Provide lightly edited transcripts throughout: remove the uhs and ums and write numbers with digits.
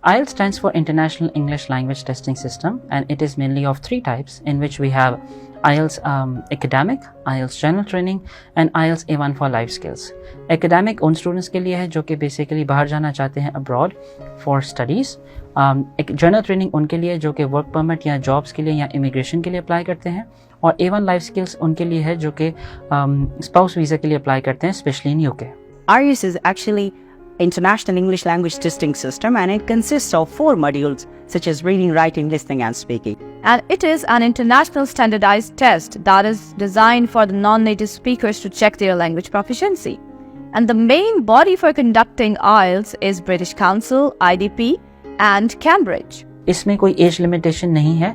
IELTS stands for International English Language Testing System, and it is mainly of three types, in which we have IELTS Academic, IELTS General Training, and IELTS A1 for Life Skills. Academic उन students के लिए है जो कि basically बाहर जाना चाहते हैं अब्रॉड फॉर स्टडीज़. एक जनरल ट्रेनिंग उनके लिए जो कि वर्क परमिट या जॉब्स के लिए या इमिग्रेशन के लिए अप्लाई करते हैं. और A1 लाइफ स्किल्स उनके लिए है जो कि स्पाउस वीज़ा के लिए अप्लाई करते हैं, specially in UK. IELTS is actually International English Language Testing System, and it consists of 4 modules such as reading, writing, listening and speaking. And it is an international standardized test that is designed for the non-native speakers to check their language proficiency. And the main body for conducting IELTS is British Council, IDP and Cambridge. इसमें कोई as limitation नहीं है.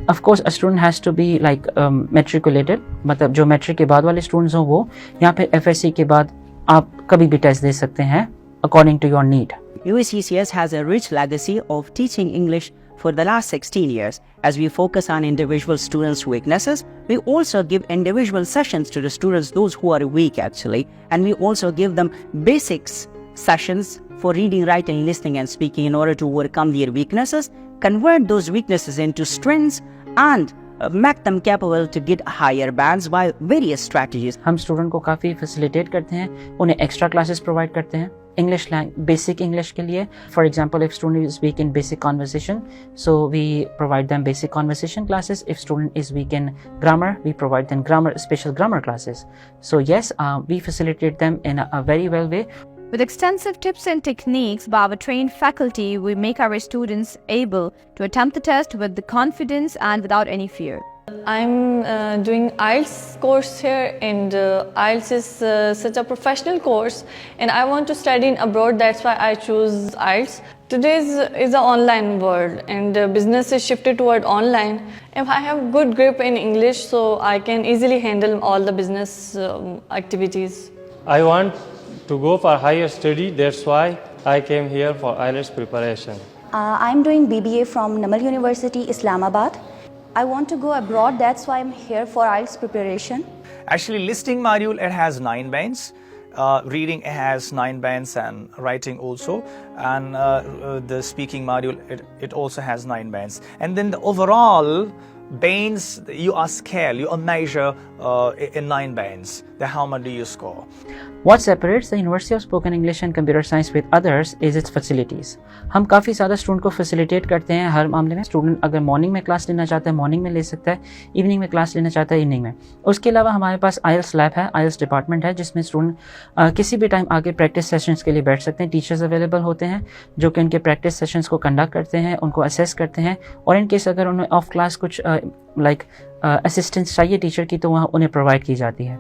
Of course a student has to be like matriculated, मतलब जो matric के बाद वाले students हों वो, या फिर FSC के बाद आप कभी भी टेस्ट दे सकते हैं according to your need. USCCS has a rich legacy of teaching English for the last 16 years. As we focus on individual students' weaknesses, we also give individual sessions to the students, those who are weak actually, and we also give them basics sessions for reading, writing, listening and speaking in order to overcome their weaknesses, convert those weaknesses into strengths and make them capable to get higher bands by various strategies. हम student को काफ़ी facilitate करते हैं, उन्हें extra classes provide करते हैं English basic English के लिए. For example if student is weak in basic conversation, so we provide them basic conversation classes. If student is weak in grammar, we provide them grammar special grammar classes. So yes, we facilitate them in a very well way. With extensive tips and techniques by our trained faculty, we make our students able to attempt the test with the confidence and without any fear. I'm doing IELTS course here, and IELTS is such a professional course, and I want to study in abroad. That's why I choose IELTS. Today's is an online world, and business is shifted toward online. If I have good grip in English, so I can easily handle all the business activities. I want to go for higher study. That's why I came here for IELTS preparation. I'm doing BBA from Namal University, Islamabad. I want to go abroad. That's why I'm here for IELTS preparation. Actually, listening module, it has 9 bands. Reading, it has 9 bands, and writing also. And the speaking module, it also has 9 bands. And then the overall bands, you are scale, you are measure in 9 bands. Then how much do you score? What separates the University of Spoken English and Computer Science with others is its facilities. हम काफ़ी ज़्यादा student को facilitate करते हैं हर मामले में. Student अगर morning में क्लास लेना चाहता है मॉर्निंग में ले सकता है, इवनिंग में क्लास लेना चाहता है इवनिंग में. उसके अलावा हमारे पास IELTS लैब है, IELTS डिपार्टमेंट है, जिसमें स्टूडेंट किसी भी टाइम आके प्रैक्टिस सेशंस के लिए बैठ सकते हैं. टीचर्स अवेलेबल होते हैं जो कि उनके प्रैक्टिस सेशंस को कंडक्ट करते हैं, उनको असेस करते हैं, और इन केस अगर उन्हें ऑफ क्लास कुछ असिस्टेंस चाहिए टीचर की, तो वहाँ उन्हें प्रोवाइड की जाती है.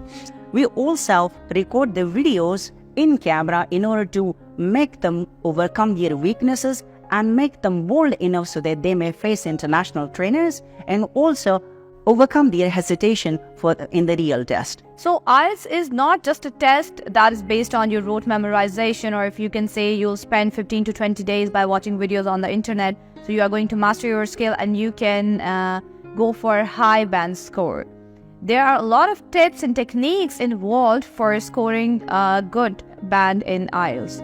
We also record the videos in camera in order to make them overcome their weaknesses and make them bold enough so that they may face international trainers and also overcome their hesitation in the real test. So IELTS is not just a test that is based on your rote memorization, or if you can say you'll spend 15 to 20 days by watching videos on the internet. So you are going to master your skill and you can go for a high band score. There are a lot of tips and techniques involved for scoring a good band in IELTS.